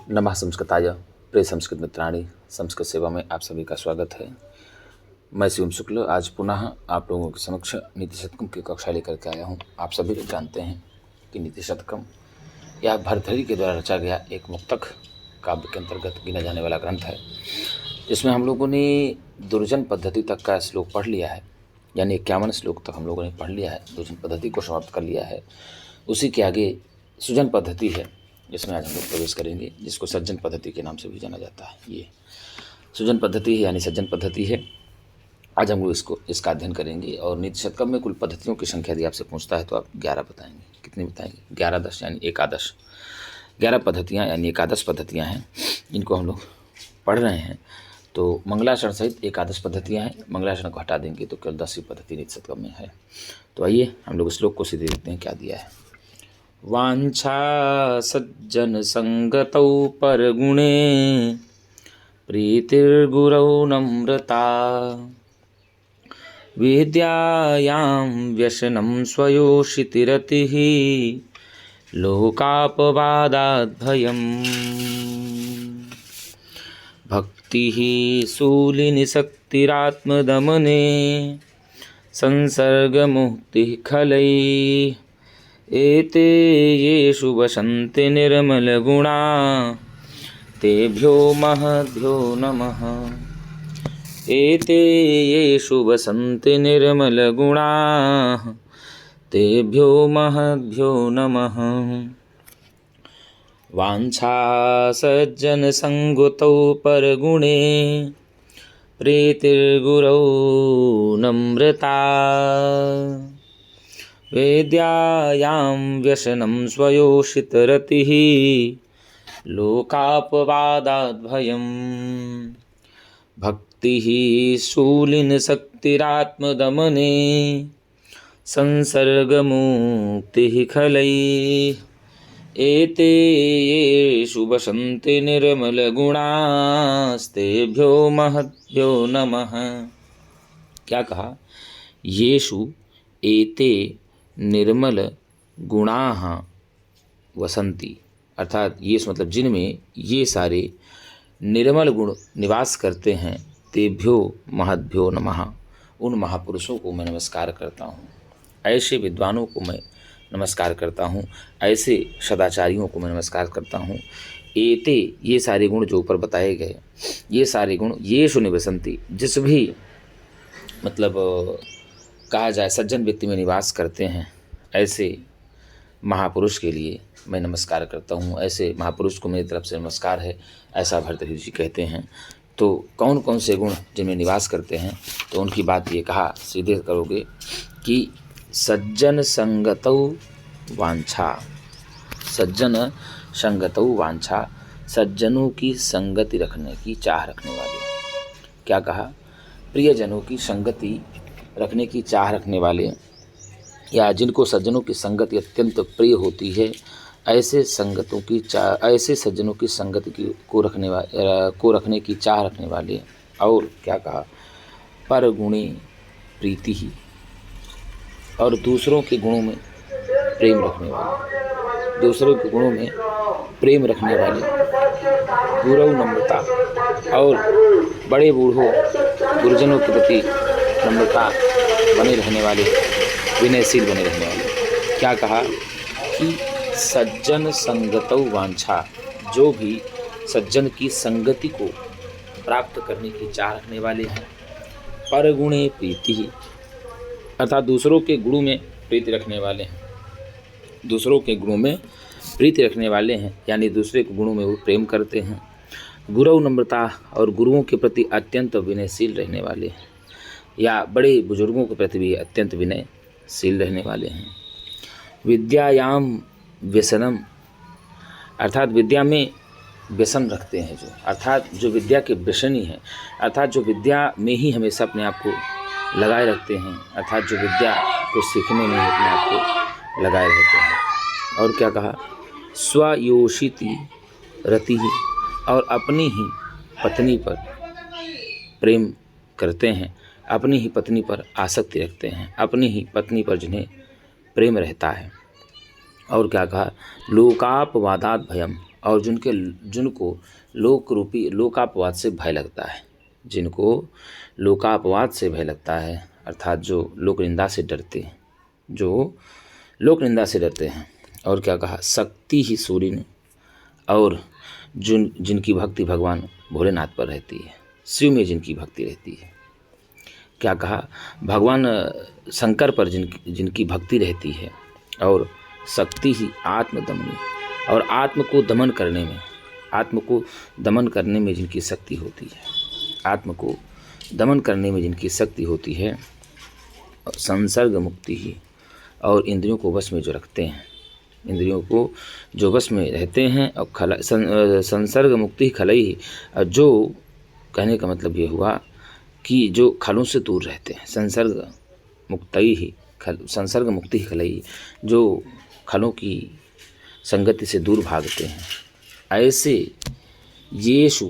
नमः संस्कृताय। प्रिय संस्कृत मित्राणि, संस्कृत सेवा में आप सभी का स्वागत है। मैं शिवम शुक्ल आज पुनः आप लोगों के समक्ष नीति शतकम की कक्षा लेकर के आया हूँ। आप सभी लोग जानते हैं कि नीति शतकम यह भर्तृहरि के द्वारा रचा गया एक मुक्तक काव्य के अंतर्गत गिना जाने वाला ग्रंथ है। इसमें हम लोगों ने दुर्जन पद्धति तक का श्लोक पढ़ लिया है, यानी 51 श्लोक तक हम लोगों ने पढ़ लिया है, दुर्जन पद्धति को समाप्त कर लिया है। उसी के आगे सुजन पद्धति है, इसमें आज हम लोग प्रवेश करेंगे, जिसको सज्जन पद्धति के नाम से भी जाना जाता है। ये सुजन पद्धति है यानी सज्जन पद्धति है। आज हम लोग इसका अध्ययन करेंगे। और नीति शतकम में कुल पद्धतियों की संख्या यदि आपसे पूछता है तो आप 11 बताएंगे। कितनी बताएंगे? 11 10 यानी एकादश। 11 पद्धतियाँ यानी एकादश पद्धतियाँ हैं, इनको हम लोग पढ़ रहे हैं। तो मंगलाचरण सहित एकादश पद्धतियाँ हैं। मंगलाचरण को हटा देंगे तो केवल 10 ही पद्धति नीति शतकम में है। तो आइए हम लोग श्लोक को सीधे देखते हैं क्या दिया है। वांछा सज्जन संगतौ परगुणे प्रीतिर्गुरौ नम्रता विद्यायां व्यसनं स्वयोषितिरतिः लोकापवादात् भयम् भक्तिः शूलिनिशक्तिरात्मदमने संसर्गमुक्तिः खलैः एते येषु वसन्ति निर्मलगुणा तेभ्यो महद्भ्यो नमः। एते येषु वसन्ति निर्मलगुणा तेभ्यो महद्भ्यो नमः। वाञ्छा सज्जनसङ्गतौ परगुणे प्रीतिर्गुरौ नम्रता वेद्यायां व्यसनं स्वयोषितरतिः लोकापवादात् भयम् भक्तिः शूलिनशक्तिरात्मदमने संसर्गमुक्तिः खलैः एते येषु वसन्ति निर्मलगुणास्तेभ्यो महद्भ्यो नमः। क्या कहा? येषु एते निर्मल गुणाः वसंती, अर्थात ये मतलब जिनमें ये सारे निर्मल गुण निवास करते हैं। तेभ्यो महद्भ्यो नमः, उन महापुरुषों को मैं नमस्कार करता हूँ। ऐसे विद्वानों को मैं नमस्कार करता हूँ, ऐसे सदाचारियों को मैं नमस्कार करता हूँ। एते ये सारे गुण जो ऊपर बताए गए, ये सारे गुण येषु निवसन्ति, जिस भी मतलब कहा जाए सज्जन व्यक्ति में निवास करते हैं, ऐसे महापुरुष के लिए मैं नमस्कार करता हूँ। ऐसे महापुरुष को मेरी तरफ से नमस्कार है, ऐसा भर्तृहरि जी कहते हैं। तो कौन कौन से गुण जिनमें निवास करते हैं, तो उनकी बात ये कहा, सीधे करोगे कि सज्जन संगतौ वांछा। सज्जन संगतौ वांछा, सज्जनों की संगति रखने की चाह रखने वाले। क्या कहा? प्रियजनों की संगति रखने की चाह रखने वाले, या जिनको सज्जनों की संगति अत्यंत प्रिय होती है, ऐसे सज्जनों की संगति को रखने की चाह रखने वाले। और क्या कहा? पर गुणे प्रीति ही, और दूसरों के गुणों में प्रेम रखने वाले, दूसरों के गुणों में प्रेम रखने वाले। गुरु नम्रता, और बड़े बूढ़ों गुरुजनों के प्रति नम्रता बने रहने वाले, विनयशील बने रहने वाले। क्या कहा कि सज्जन संगतौ वांछा, जो भी सज्जन की संगति को प्राप्त करने की चाह रखने वाले हैं। परगुणे प्रीति, अर्थात दूसरों के गुणों में प्रीति रखने वाले हैं, दूसरों के गुणों में प्रीति रखने वाले हैं, यानी दूसरे के गुणों में वो प्रेम करते हैं। गुरु नम्रता, और गुरुओं के प्रति अत्यंत विनयशील रहने वाले हैं, या बड़े बुजुर्गों के प्रति भी अत्यंत विनयशील रहने वाले हैं। विद्यायाम व्यसनम, अर्थात विद्या में व्यसन रखते हैं, जो अर्थात जो विद्या के व्यसनी हैं, अर्थात जो विद्या में ही हमेशा अपने आप को लगाए रखते हैं, अर्थात जो विद्या को सीखने में अपने आप को लगाए रहते हैं। और क्या कहा? स्वयोषिति रति, और अपनी ही पत्नी पर प्रेम करते हैं, अपनी ही पत्नी पर आसक्ति रखते हैं, अपनी ही पत्नी पर जिन्हें प्रेम रहता है। और क्या कहा? लोकापवादात भयम, और जिनको लोकापवाद से भय लगता है, जिनको लोकापवाद से भय लगता है, अर्थात जो लोक निंदा से डरते हैं, जो लोक निंदा से डरते हैं। और क्या कहा, शक्ति ही सूर्य, और जिनकी भक्ति भगवान भोलेनाथ पर रहती है, शिव में जिनकी भक्ति रहती है। क्या कहा, भगवान शंकर पर जिनकी भक्ति रहती है, और शक्ति ही आत्मदमनी, और आत्म को दमन करने में जिनकी शक्ति होती है, आत्म को दमन करने में जिनकी शक्ति होती है। संसर्ग मुक्ति ही, और इंद्रियों को वश में जो रखते हैं, इंद्रियों को जो वश में रहते हैं। और संसर्ग मुक्ति खलई ही, जो कहने का मतलब ये हुआ कि जो खलों से दूर रहते हैं। संसर्ग मुक्ति ही खलई, जो खलों की संगति से दूर भागते हैं। ऐसे येषु,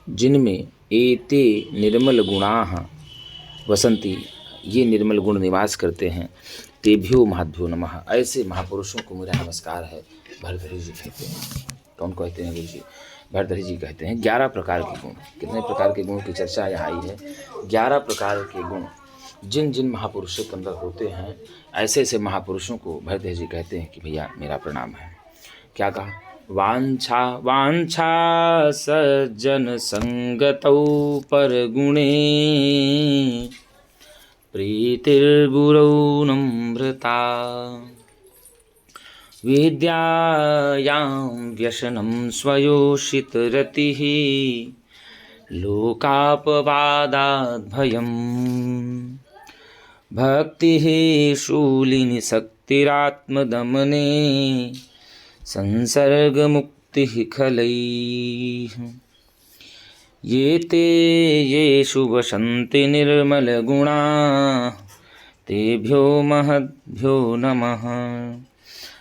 जिनमें एते निर्मल गुणाः वसंती, ये निर्मल गुण निवास करते हैं। तेभ्यो महद्भ्यो नमः, ऐसे महापुरुषों को मेरा नमस्कार है। भरतहरि जी कहते हैं। कौन कहते हैं गुरु जी? भरतहरि जी कहते हैं 11 प्रकार के गुण। कितने प्रकार के गुण की चर्चा यहाँ आई है? 11 प्रकार के गुण जिन जिन महापुरुषों के अंदर होते हैं, ऐसे ऐसे महापुरुषों को भरतहरि जी कहते हैं कि भैया मेरा प्रणाम है। क्या कहा, वांछा सज्जन संगतौ पर गुणे, प्रीतिर्गुरौ नम्रता, विद्यायां व्यसनं स्वयोषितरतिः, लोकापवादाद् भयम्, भक्तिः शूलिनी शक्तिरात्मदमने, संसर्गमुक्तिः खलैः। येषु वसन्ति निर्मलगुणा, तेभ्यो महद्भ्यो नमः।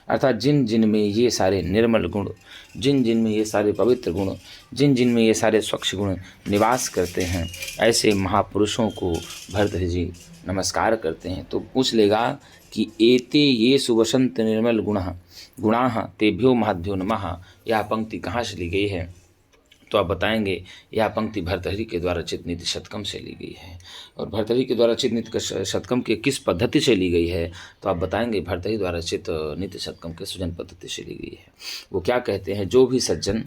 अर्थात जिन जिन में ये सारे निर्मल गुण, जिन जिन में ये सारे पवित्र गुण, जिन जिन में ये सारे स्वच्छ गुण निवास करते हैं, ऐसे महापुरुषों को भरतहरि जी नमस्कार करते हैं। तो पूछ लेगा कि एते येषु वसन्ति निर्मल गुणाः तेभ्यो महद्भ्यो नमः, यह पंक्ति कहाँ से ली गई है? तो आप बताएंगे यह पंक्ति भरतहरि के द्वारा रचित नीति शतकम से ली गई है। और भरतहरि के द्वारा रचित नीति शतकम के किस पद्धति से ली गई है? तो आप बताएंगे भरतहरि द्वारा रचित नीति शतकम के सृजन पद्धति से ली गई है। वो क्या कहते हैं, जो भी सज्जन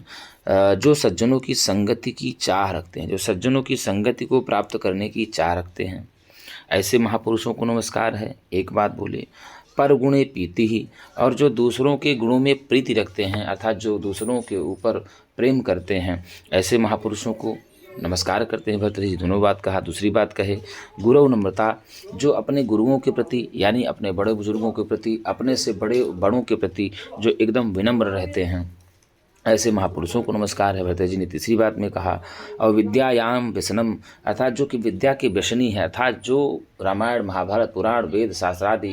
जो सज्जनों की संगति की चाह रखते हैं, जो सज्जनों की संगति को प्राप्त करने की चाह रखते हैं, ऐसे महापुरुषों को नमस्कार है। एक बात बोले, पर गुणे प्रीति ही, और जो दूसरों के गुणों में प्रीति रखते हैं, अर्थात जो दूसरों के ऊपर प्रेम करते हैं, ऐसे महापुरुषों को नमस्कार करते हैं। भरतहरि जी दोनों बात कहा। दूसरी बात कहे, गुरु नम्रता, जो अपने गुरुओं के प्रति, यानी अपने बड़े बुजुर्गों के प्रति, अपने से बड़ों के प्रति जो एकदम विनम्र रहते हैं, ऐसे महापुरुषों को नमस्कार है। भरतहरि जी ने तीसरी बात में कहा, और विद्यायाम व्यसनम, अर्थात जो कि विद्या के व्यसनी है, अर्थात जो रामायण महाभारत पुराण वेद शास्त्रादि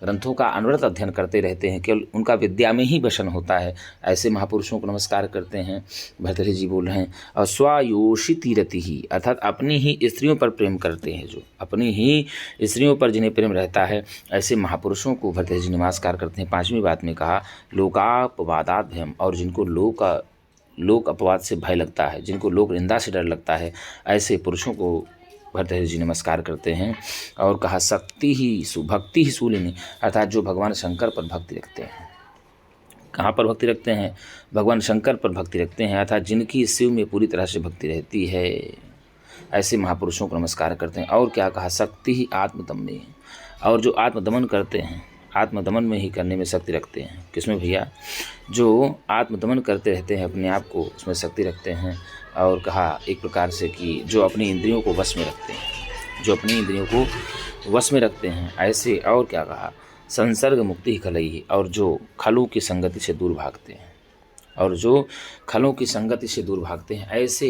ग्रंथों का अनवरत अध्ययन करते रहते हैं, केवल उनका विद्या में ही व्यसन होता है, ऐसे महापुरुषों को नमस्कार करते हैं। भरतहरि जी बोल रहे हैं, और स्वायोषिति रति ही, अर्थात अपनी ही स्त्रियों पर प्रेम करते हैं, जो अपनी ही स्त्रियों पर जिन्हें प्रेम रहता है, ऐसे महापुरुषों को भरतहरि जी नमस्कार करते हैं। पाँचवीं बात में कहा, लोकापवादात् भयम्, और जिनको लोक अपवाद से भय लगता है, जिनको लोक निंदा से डर लगता है, ऐसे पुरुषों को भरतहरि जी नमस्कार करते हैं। और कहा, भक्ति ही शूलिनी, अर्थात जो भगवान शंकर पर भक्ति रखते हैं। कहाँ पर भक्ति रखते हैं? भगवान शंकर पर भक्ति रखते हैं, अर्थात जिनकी शिव में पूरी तरह से भक्ति रहती है, ऐसे महापुरुषों को नमस्कार करते हैं। और क्या कहा, शक्ति ही आत्मदमनी, और जो आत्मदमन करते हैं, आत्मदमन में ही करने में शक्ति रखते हैं। किसमें भैया? जो आत्मदमन करते रहते हैं, अपने आप को उसमें शक्ति रखते हैं। और कहा एक प्रकार से कि जो अपनी इंद्रियों को वश में रखते हैं, जो अपनी इंद्रियों को वश में रखते हैं, ऐसे। और क्या कहा, संसर्ग मुक्ति ही खलई, और जो खलों की संगति से दूर भागते हैं, और जो खलों की संगति से दूर भागते हैं, ऐसे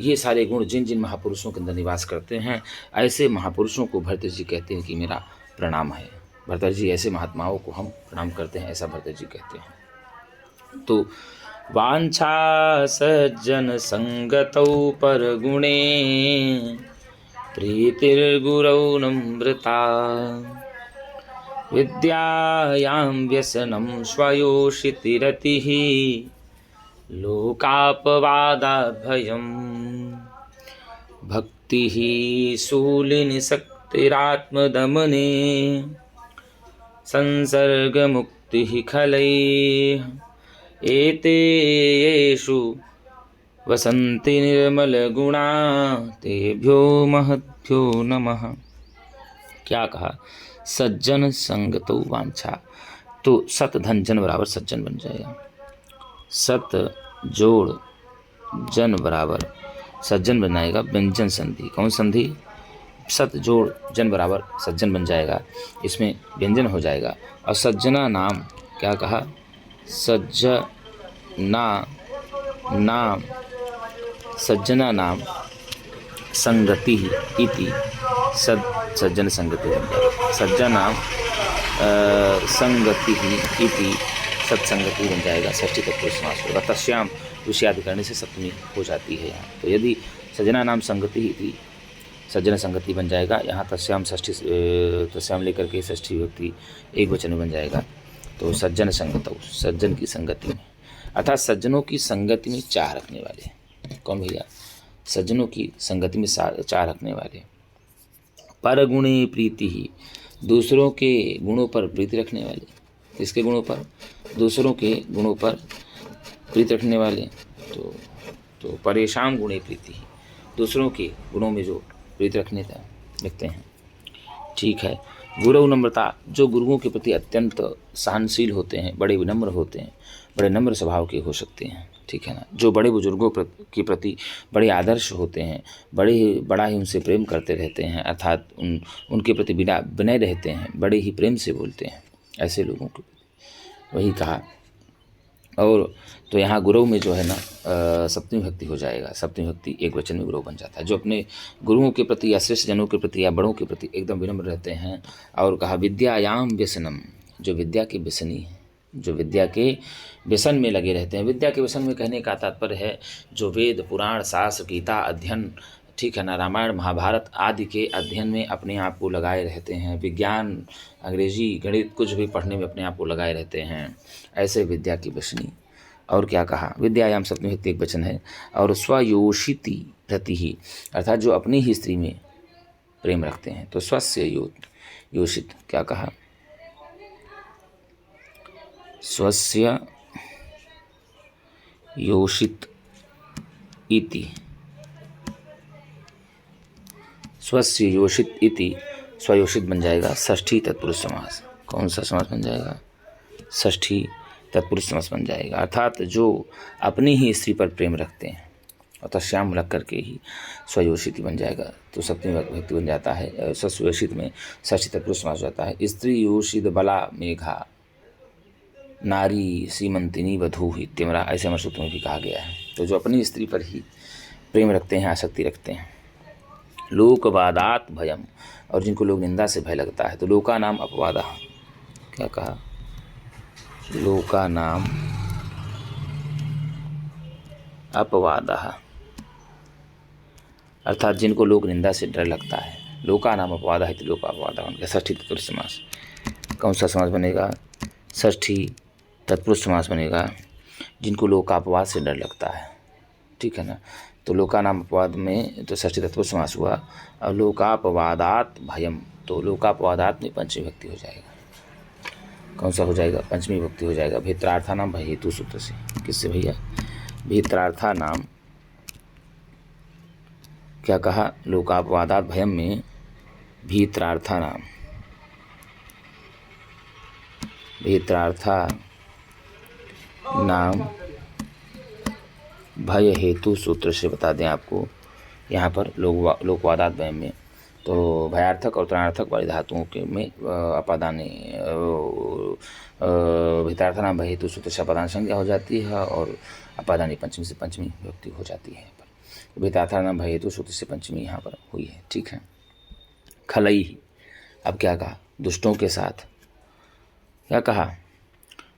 ये सारे गुण जिन जिन महापुरुषों के अंदर निवास करते हैं, ऐसे महापुरुषों को भरतहरि जी कहते हैं कि मेरा प्रणाम है। भरतहरि जी ऐसे महात्माओं को हम प्रणाम करते हैं, ऐसा भरतहरि जी कहते हैं। तो वांछा सज्जन संगतौ पर गुणे, प्रीतिर्गुरौ नम्रता, विद्यायां व्यसनं स्वयोषितिरतिः लोकापवादाद्भयम् भक्तिः शूलिनी शक्तिरात्मदमने संसर्गमुक्तिः खलैः एते येषु वसन्ति निर्मलगुणा तेभ्यो महद्भ्यो नमः। क्या कहा? सज्जन संगतो वांछा, तो सत धन जन बराबर सज्जन बन जाएगा। सत जोड़ जन बराबर सज्जन बन जाएगा। व्यंजन संधि, कौन संधि? सत जोड़ जन बराबर सज्जन बन जाएगा, इसमें व्यंजन हो जाएगा। और सज्जना नाम, क्या कहा? सज्जना नाम, सज्जना नाम संगति इति सज्जन संगति बन जाएगा। सज्जन नाम संगति इति सत्संगति बन जाएगा। षष्ठी तत्पुरुष समास होगा। तस्याम विषयादि करने से सप्तमी हो जाती है यहाँ। तो यदि सज्जना नाम संगति इति सज्जन संगति बन जाएगा। यहाँ तस्याम षष्ठी, तस्याम लेकर के षष्ठी विभक्ति एक वचन में बन जाएगा। तो सज्जन संगतौ, सज्जन की संगति में, अर्थात सज्जनों की संगति में चाह रखने वाले। कौन भैया? सज्जनों की संगति में चाह रखने वाले। पर गुणे प्रीति ही, दूसरों के गुणों पर प्रीति रखने वाले। किसके गुणों पर? दूसरों के गुणों पर प्रीति रखने वाले। तो परेशान गुणे प्रीति ही, दूसरों के गुणों में जो प्रीति रखते हैं। ठीक है। गुरु नम्रता, जो गुरुओं के प्रति अत्यंत सहनशील होते हैं, बड़े विनम्र होते हैं, बड़े नम्र स्वभाव के हो सकते हैं। ठीक है ना। जो बड़े बुजुर्गों के प्रति बड़े आदर्श होते हैं, बड़ा ही उनसे प्रेम करते रहते हैं, अर्थात उनके प्रति बिना विनय रहते हैं, बड़े ही प्रेम से बोलते हैं, ऐसे लोगों के प्रति वही कहा। और तो यहाँ गुरु में जो है ना सप्तमी भक्ति हो जाएगा। सप्तमी भक्ति एक वचन में गुरु बन जाता है। जो अपने गुरुओं के प्रति या श्रेष्ठ जनों के प्रति या बड़ों के प्रति एकदम विनम्र रहते हैं। और कहा विद्यायाम व्यसनम, जो विद्या के व्यसनी है, जो विद्या के व्यसन में लगे रहते हैं। विद्या के व्यसन में कहने का तात्पर्य है जो वेद पुराण शास्त्र गीता अध्ययन, ठीक है ना, रामायण महाभारत आदि के अध्ययन में अपने आप को लगाए रहते हैं। विज्ञान, अंग्रेजी, गणित कुछ भी पढ़ने में अपने आप को लगाए रहते हैं, ऐसे विद्या की व्यसनी। और क्या कहा? विद्यायाम सप्तमी भक्ति एक वचन है। और स्वयोषिति रति ही, अर्थात जो अपनी ही स्त्री में प्रेम रखते हैं। तो स्वस्य योषित, क्या कहा? स्वस्य योषित इति, स्वस्य योषित इति स्वयोषित बन जाएगा। षष्ठी तत्पुरुष समास। कौन सा समास बन जाएगा? षष्ठी तत्पुरुष समास बन जाएगा। अर्थात जो अपनी ही स्त्री पर प्रेम रखते हैं, और तस्याम रख करके ही स्वयोषित बन जाएगा। तो सप्तमी भक्ति बन जाता है। स्वयोषित में षष्ठी तत्पुरुष समास हो जाता है। स्त्री योषित बला मेघा नारी सीमंतिनी वधू ही तिमरा, ऐसे अमर सूत्र में भी कहा गया है। तो जो अपनी स्त्री पर ही प्रेम रखते हैं, आसक्ति रखते हैं। लोकवादात भयम, और जिनको लोग निंदा से भय लगता है। तो लोका नाम अपवादा, क्या कहा? लोका नाम अपवादा, अर्थात जिनको लोग निंदा से डर लगता है। लोका नाम अपवादा है तो लोका अपवादा बन गया। षष्ठी तत्पुरुष समास। कौन सा समास बनेगा? षष्ठी तत्पुरुष समास बनेगा। जिनको लोकापवाद से डर लगता है, ठीक है ना। तो लोका नाम अपवाद में तो षष्ठी तत्पुरुष समास हुआ। और लोकापवादात भयम, तो लोकापवादात में पंचमी भक्ति हो जाएगा। कौन सा हो जाएगा? पंचमी भक्ति हो जाएगा। भित्रार्था नाम भय हेतु सूत्र से। किससे भैया? भित्रार्था नाम, क्या कहा? लोकापवादात भयम में भित्रार्था नाम, भित्रार्था नाम भय हेतु सूत्र से बता दें आपको। यहाँ पर लोकवादात भयम में तो भयार्थक और त्रणार्थक वाली धातुओं के में अपादानी भित्रार्था नाम भय हेतु सूत्र से अपादान संज्ञा हो जाती है, और अपादानी पंचमी से पंचमी विभक्ति हो जाती है। पर भित्रार्था नाम भय हेतु सूत्र से पंचमी यहाँ पर हुई है, ठीक है। खलई, अब क्या कहा? दुष्टों के साथ, क्या कहा?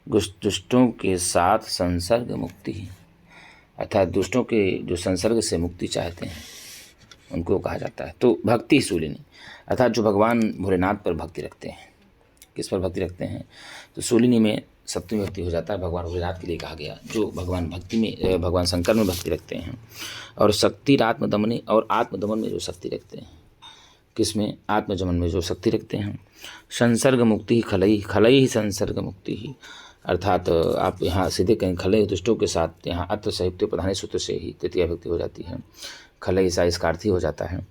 दुष्टों के साथ संसर्ग मुक्ति, अर्थात दुष्टों के जो संसर्ग से मुक्ति चाहते हैं उनको कहा जाता है। तो भक्ति शूलिनी, अर्थात जो भगवान भोलेनाथ पर भक्ति रखते हैं। किस पर भक्ति रखते हैं? तो शूलिनी में सप्तमी भक्ति हो जाता है, भगवान भोलेनाथ के लिए कहा गया, जो भगवान भक्ति में भगवान शंकर में भक्ति रखते हैं। और शक्ति आत्मदमने, और आत्मदमन में जो शक्ति रखते हैं, किसमें? आत्मजमन में जो शक्ति रखते हैं। संसर्ग मुक्ति ही खलई, खलई ही संसर्ग मुक्ति ही, अर्थात आप यहाँ सीधे कहीं खलई दुष्टों के साथ यहाँ अत्र साहित्य प्रधान सूत्र से ही तृतीया भक्ति हो जाती है। खलई सा इसका अर्थ ही हो जाता है,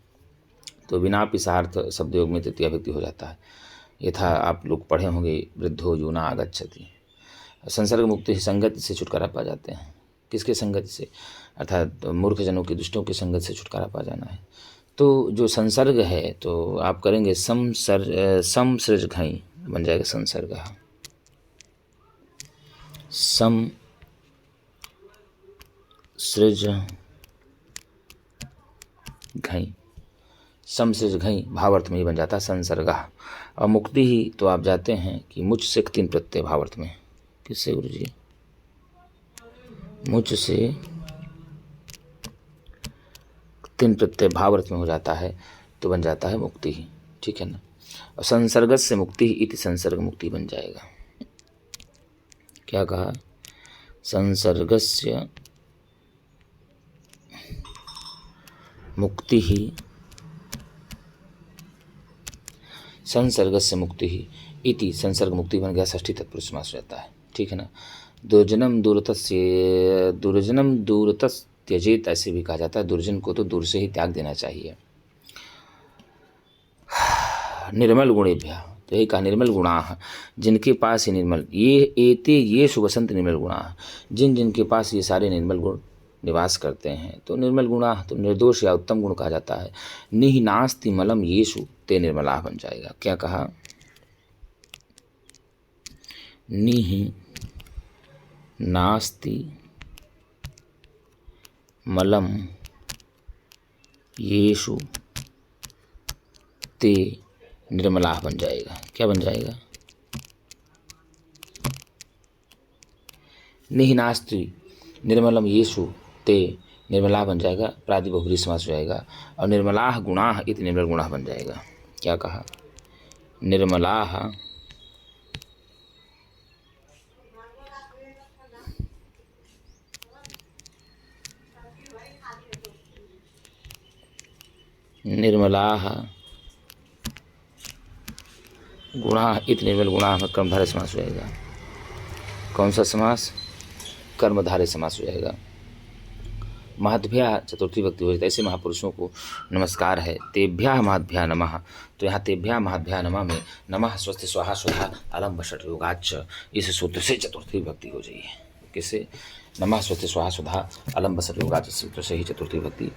तो बिना पिसार्थ शब्द योग में तृतीया भक्ति हो जाता है। यथा आप लोग पढ़े होंगे, वृद्धो यूना आगच्छति। संसर्ग मुक्ति संगति से छुटकारा पा जाते हैं। किसके संगति से? अर्थात मूर्ख जनों की, दुष्टों की संगत से छुटकारा पा जाना है। तो जो संसर्ग है तो आप करेंगे समसृज घई, बन जाएगा संसर्ग। समसृज घई, समसृज घई भावार्थ में ही बन जाता है संसर्ग। और मुक्ति ही तो आप जाते हैं कि मुझ से 3 प्रत्यय भावार्थ में। किससे गुरु जी? मुझ से 3 प्रत्यय भावार्थ में हो जाता है तो बन जाता है मुक्ति ही, ठीक है ना। और संसर्गस्य मुक्ति इति संसर्ग मुक्ति बन जाएगा। क्या कहा? संसर्गस्य मुक्ति ही, संसर्गस्य मुक्ति ही इति संसर्ग मुक्ति बन गया, षष्ठी तत्पुरुष समास रहता है, ठीक है ना। दुर्जनम दूरतस त्यजेत, ऐसे भी कहा जाता है, दुर्जन को तो दूर से ही त्याग देना चाहिए। निर्मल गुणेभ्यः, तो यही कहा निर्मल गुणाः, जिनके पास ये निर्मल, ये एते ये सुवसंत निर्मल गुणाः, जिन जिनके पास ये सारे निर्मल गुण निवास करते हैं, तो निर्मल गुणाः तो निर्दोष या उत्तम गुण कहा जाता है। निहि नास्ति मलम येषु ते निर्मलाः बन जाएगा। क्या कहा? निहि नास्ति मलम येषु ते निर्मलाः बन जाएगा। क्या बन जाएगा? निहि नास्ति निर्मलम येषु ते निर्मलाः बन जाएगा, प्रादि बहुब्रीहि समास हो जाएगा। और निर्मलाः गुणाः इति निर्मल गुणाः बन जाएगा। क्या कहा? निर्मलाः गुणाः इति निर्मल गुणाः में कर्मधारय समास हो जाएगा। कौन सा समास? कर्मधारय समास हो जाएगा। महद्भ्या चतुर्थी भक्ति हो जाती है। ऐसे महापुरुषों को नमस्कार है। तेभ्यः महद्भ्या नमः, तो यहाँ तेभ्यः महद्भ्या नमः में नमः स्वस्ति स्वाहा स्वधा अलम्ब षट् योगाच्च, इस सूत्र से चतुर्थी भक्ति हो जाइए। किससे? नमः स्वस्ति स्वाहा स्वधा अलम्ब षट् योगाच्च सूत्र से ही चतुर्थी भक्ति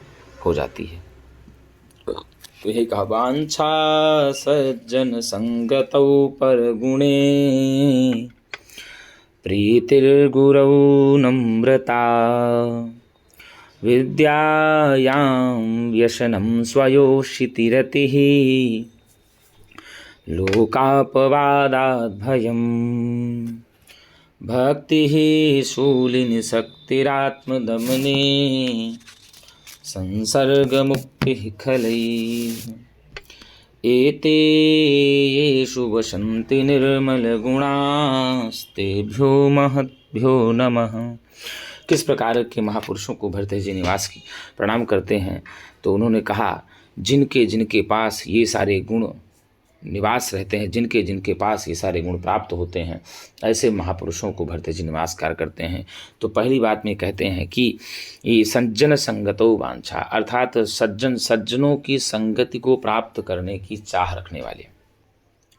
हो जाती है। तो यही कहा, वांछा सज्जन संगतौ पर गुणे प्रीतिर्गुरौ नम्रता विद्यायां व्यसनं स्वयोषितिरतिः लोकापवादात् भयम् भक्तिः शूलिनी शक्तिरात्मदमने संसर्गमुक्तिः खलैः एते येषु वसन्ति निर्मलगुणास्तेभ्यो महद्भ्यो नमः। किस प्रकार के महापुरुषों को भरतहरि जी निवास की प्रणाम करते हैं? तो उन्होंने कहा, जिनके जिनके पास ये सारे गुण निवास रहते हैं, जिनके जिनके पास ये सारे गुण प्राप्त होते हैं, ऐसे महापुरुषों को भरतहरि जी निवासकार करते हैं। तो पहली बात में कहते हैं कि ये सज्जन संगतो वांछा, अर्थात सज्जनों की संगति को प्राप्त करने की चाह रखने वाले।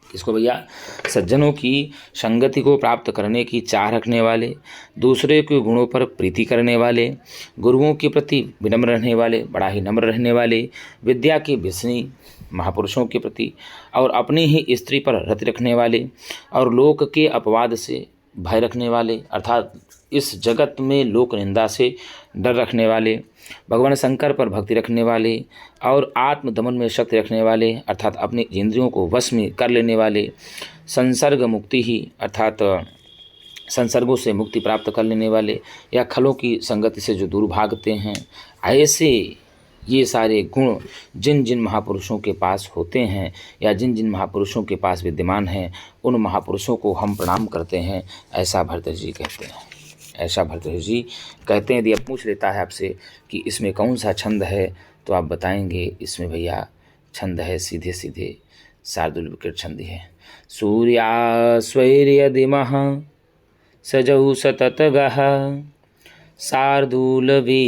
किसको भैया? सज्जनों की संगति को प्राप्त करने की चाह रखने वाले, दूसरे के गुणों पर प्रीति करने वाले, गुरुओं के प्रति विनम्र रहने वाले, बड़ा ही नम्र रहने वाले, विद्या के व्यसनी महापुरुषों के प्रति, और अपनी ही स्त्री पर रति रखने वाले, और लोक के अपवाद से भय रखने वाले, अर्थात इस जगत में लोक निंदा से डर रखने वाले, भगवान शंकर पर भक्ति रखने वाले, और आत्मदमन में शक्ति रखने वाले, अर्थात अपनी इंद्रियों को वश में कर लेने वाले, संसर्ग मुक्ति ही अर्थात संसर्गों से मुक्ति प्राप्त कर लेने वाले, या खलों की संगति से जो दूर भागते हैं, ऐसे ये सारे गुण जिन जिन महापुरुषों के पास होते हैं या जिन जिन महापुरुषों के पास विद्यमान हैं, उन महापुरुषों को हम प्रणाम करते हैं, ऐसा भरतहरि जी कहते हैं। ऐसा भरतहरि जी कहते हैं। यदि अब पूछ लेता है आपसे कि इसमें कौन सा छंद है, तो आप बताएंगे इसमें भैया छंद है सीधे सीधे शार्दूल विकृत छंद है। सूर्यास्वैर्यदिमः सजौ सततगः शार्दूलवी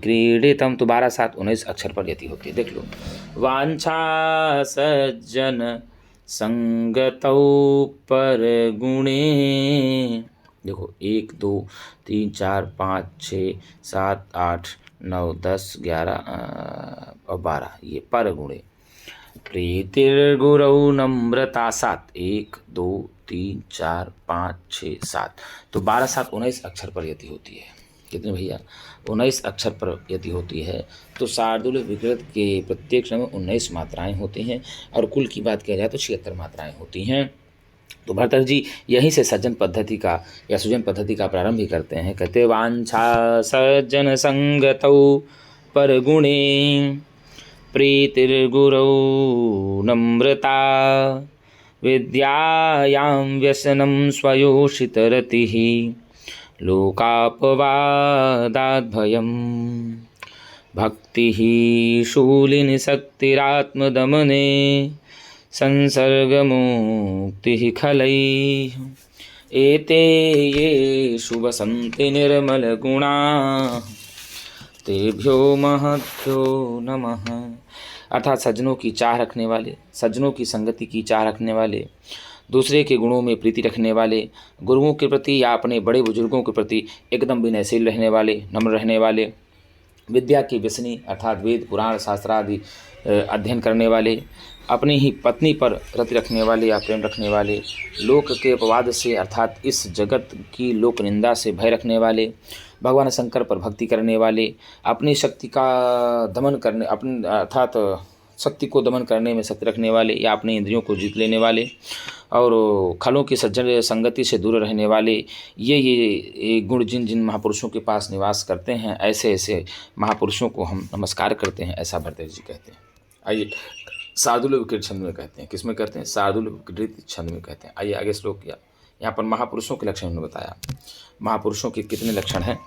क्रीडितम। तो 12, 7, 19 अक्षर पर यति होती है। देख लो। वांछा सज्जन संगतौ पर गुणे। देखो 1 2 3 4 5 6 7 8 9 10 11 और 12 ये पर गुणे। प्रीतिर्गुरौ नम्रता 7 1 2 3 4 5 6 7। तो 12, 7, 19 अक्षर पर यति होती है। कितने भैया? 19 अक्षर पर यति होती है। तो शार्दूल विकृत के प्रत्येक अक्षर में 19 मात्राएं होती हैं और कुल की बात किया जाए तो 76 मात्राएं होती हैं। तो भरतहरि जी यहीं से सज्जन पद्धति का या सुजन पद्धति का प्रारंभ ही करते हैं। कहते वांछा सज्जन संगतौ पर गुणे प्रीतिर्गुरौ नम्रता विद्यायां व्यसनं स्वयोषितरतिः लोकापवादाद्भयं भक्तिः शूलिनी शक्तिरात्मदमने संसर्गमुक्तिः खलैः एते ये शुभसन्ति निर्मलगुणा तेभ्यो महद्भ्यो नमः। अर्थात सज्जनों की चाह रखने वाले, सज्जनों की संगति की चाह रखने वाले, दूसरे के गुणों में प्रीति रखने वाले, गुरुओं के प्रति या अपने बड़े बुजुर्गों के प्रति एकदम विनयशील रहने वाले, नम्र रहने वाले, विद्या की व्यसनी अर्थात वेद पुराण शास्त्र आदि अध्ययन करने वाले, अपनी ही पत्नी पर रति रखने वाले या प्रेम रखने वाले, लोक के अपवाद से अर्थात इस जगत की लोक निंदा से भय रखने वाले, भगवान शंकर पर भक्ति करने वाले, अपनी शक्ति का दमन करने अपनी अर्थात शक्ति को दमन करने में शक्ति रखने वाले या अपने इंद्रियों को जीत लेने वाले और खलों की सज्जन संगति से दूर रहने वाले, ये गुण जिन जिन महापुरुषों के पास निवास करते हैं, ऐसे ऐसे महापुरुषों को हम नमस्कार करते हैं, ऐसा भरतहरि जी कहते हैं। आइए शार्दूल विकृत छंद में कहते हैं। किसमें कहते हैं? शार्दूल विकृत छंद में कहते हैं। आइए आगे श्लोक किया। यहाँ पर महापुरुषों के लक्षण उन्होंने बताया। महापुरुषों के कितने लक्षण हैं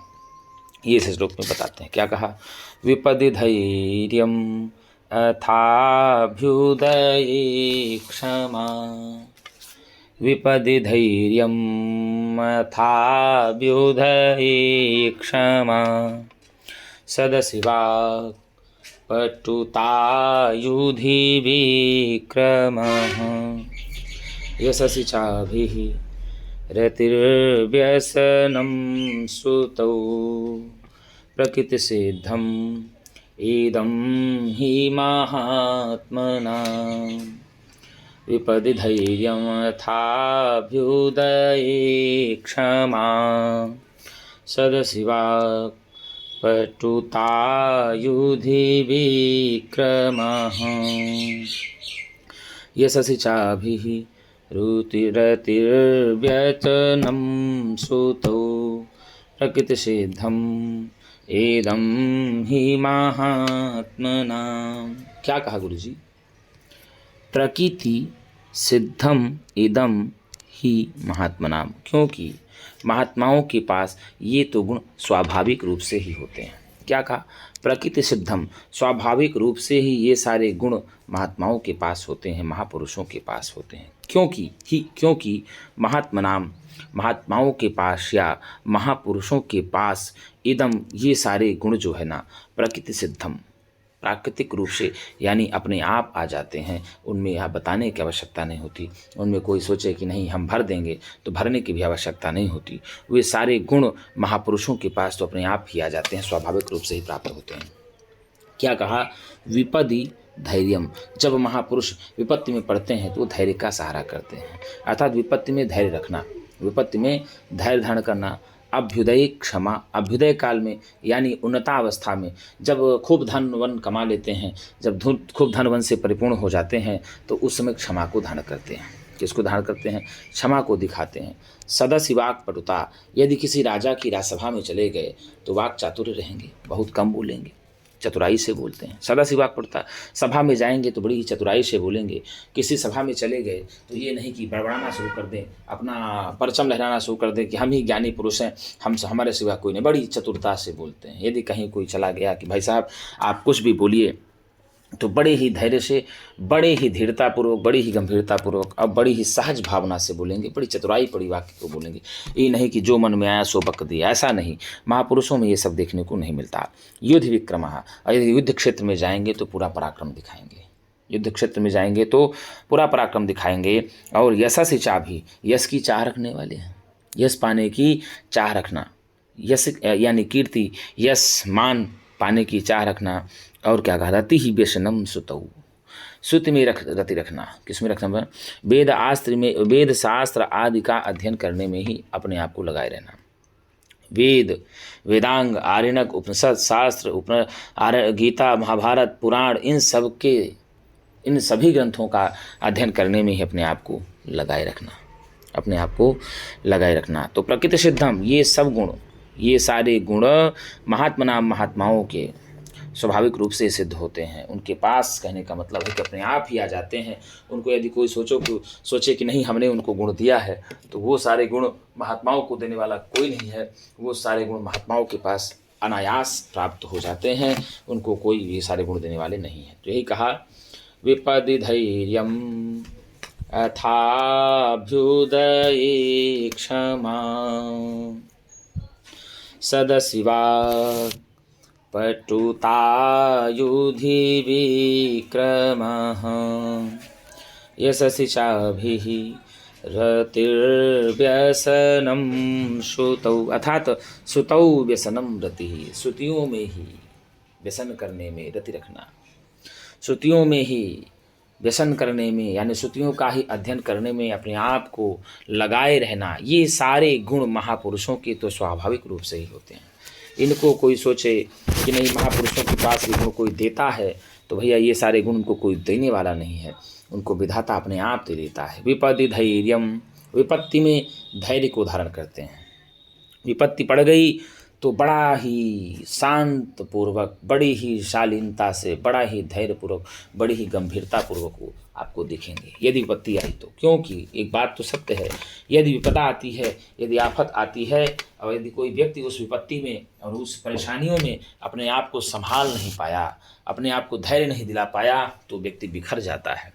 ये इस श्लोक में बताते हैं। क्या कहा? विपदि धैर्यम अथाभ्युदये क्षमा, विपदि धैर्यम अथाभ्युदये क्षमा, सदशिवा पटुतायुधि विक्रमः, यशसि चाभिः रतिर्व्यसनं श्रुतौ, प्रकृतिसिद्धम् इदं हि महात्मनां, विपदि धैर्यम् अथाभ्युदये क्षमा, सदशिवा पटुतायुधि विक्रमः, यशसि चाभिः रतिर्व्यसनं श्रुतौ, प्रकृतिसिद्धम् इदं हि महात्मनां। क्या कहा गुरु जी? प्रकृति सिद्धम इदम ही महात्मनाम, क्योंकि महात्माओं के पास ये तो गुण स्वाभाविक रूप से ही होते हैं। क्या कहा? प्रकृति सिद्धम, स्वाभाविक रूप से ही ये सारे गुण महात्माओं के पास होते हैं, महापुरुषों के पास होते हैं। क्योंकि महात्मनाम, महात्माओं के पास या महापुरुषों के पास इदम ये सारे गुण जो है ना, प्रकृति सिद्धम, प्राकृतिक रूप से यानी अपने आप आ जाते हैं। उनमें यह बताने की आवश्यकता नहीं होती, उनमें कोई सोचे कि नहीं हम भर देंगे, तो भरने की भी आवश्यकता नहीं होती। वे सारे गुण महापुरुषों के पास तो अपने आप ही आ जाते हैं, स्वाभाविक रूप से ही प्राप्त होते हैं। क्या कहा? विपदि धैर्यम, जब महापुरुष विपत्ति में पड़ते हैं तो वो धैर्य का सहारा करते हैं, अर्थात विपत्ति में धैर्य रखना, विपत्ति में धैर्य धारण करना। अभ्युदय क्षमा, अभ्युदय काल में यानी उन्नतावस्था में जब खूब धन वन कमा लेते हैं, जब खूब धन वन से परिपूर्ण हो जाते हैं, तो उस समय क्षमा को धारण करते हैं। किसको धारण करते हैं? क्षमा को दिखाते हैं। सदस्य वाक पटुता, यदि किसी राजा की राजसभा में चले गए तो वाक चातुर्य रहेंगे, बहुत कम बोलेंगे, चतुराई से बोलते हैं। सदाशिवाक पड़ता, सभा में जाएंगे तो बड़ी ही चतुराई से बोलेंगे। किसी सभा में चले गए तो ये नहीं कि बड़बड़ाना शुरू कर दें, अपना परचम लहराना शुरू कर दें कि हम ही ज्ञानी पुरुष हैं, हमारे सिवा कोई नहीं। बड़ी चतुरता से बोलते हैं। यदि कहीं कोई चला गया कि भाई साहब आप कुछ भी बोलिए, तो बड़े ही धैर्य से, बड़े ही धीरतापूर्वक, बड़ी ही गंभीरतापूर्वक और बड़ी ही सहज भावना से बोलेंगे। बड़ी चतुराई पड़ी वाक्य को बोलेंगे। ये नहीं कि जो मन में आया सो बक दिया, ऐसा नहीं। महापुरुषों में ये सब देखने को नहीं मिलता। युद्ध विक्रमः, और यदि युद्ध क्षेत्र में जाएंगे तो पूरा पराक्रम दिखाएंगे। युद्ध क्षेत्र में जाएंगे तो पूरा पराक्रम दिखाएंगे। और यशस्वी चाह भी, यश की चाह रखने वाले हैं। यश पाने की चाह रखना, यश यानी कीर्ति, यश मान पाने की चाह रखना। और क्या कहा, रति ही व्यसनम सुतऊ, श्रुति में रति रखना। किसमें रखना? वेद शास्त्र आदि का अध्ययन करने में ही अपने आप को लगाए रहना। वेद, वेदांग, आर्यणक, उपनिषद, शास्त्र, गीता, महाभारत, पुराण, इन सभी ग्रंथों का अध्ययन करने में ही अपने आप को लगाए रखना, अपने आप को लगाए रखना। तो प्रकृति सिद्धम, ये सब गुण, ये सारे गुण महात्माओं के स्वाभाविक रूप से सिद्ध होते हैं। उनके पास कहने का मतलब है कि अपने आप ही आ जाते हैं। उनको यदि कोई सोचे कि नहीं हमने उनको गुण दिया है, तो वो सारे गुण महात्माओं को देने वाला कोई नहीं है। वो सारे गुण महात्माओं के पास अनायास प्राप्त हो जाते हैं। उनको कोई ये सारे गुण देने वाले नहीं है। तो यही कहा, विपदि धैर्यम अथाभ्युदये क्षमा सदशिवा पटुतायुधि विक्रमः यशसि चाभिः रतिर्व्यसनं श्रुतौ। अर्थात श्रुतौ व्यसनम रतिः, श्रुतियों में ही व्यसन करने में रति रखना। श्रुतियों में ही व्यसन करने में, यानी श्रुतियों का ही अध्ययन करने में अपने आप को लगाए रहना। ये सारे गुण महापुरुषों के तो स्वाभाविक रूप से ही होते हैं। इनको कोई सोचे कि नहीं महापुरुषों के पास ये गुण कोई देता है, तो भैया ये सारे गुण उनको कोई देने वाला नहीं है। उनको विधाता अपने आप दे देता है। विपत्ति धैर्यम, विपत्ति में धैर्य को धारण करते हैं। विपत्ति पड़ गई तो बड़ा ही शांत पूर्वक, बड़ी ही शालीनता से, बड़ा ही धैर्यपूर्वक, बड़ी ही गंभीरतापूर्वक वो आपको दिखेंगे यदि विपत्ति आई तो। क्योंकि एक बात तो सत्य है, यदि विपदा आती है, यदि आफत आती है, और यदि कोई व्यक्ति उस विपत्ति में और उस परेशानियों में अपने आप को संभाल नहीं पाया, अपने आप को धैर्य नहीं दिला पाया, तो व्यक्ति बिखर जाता है।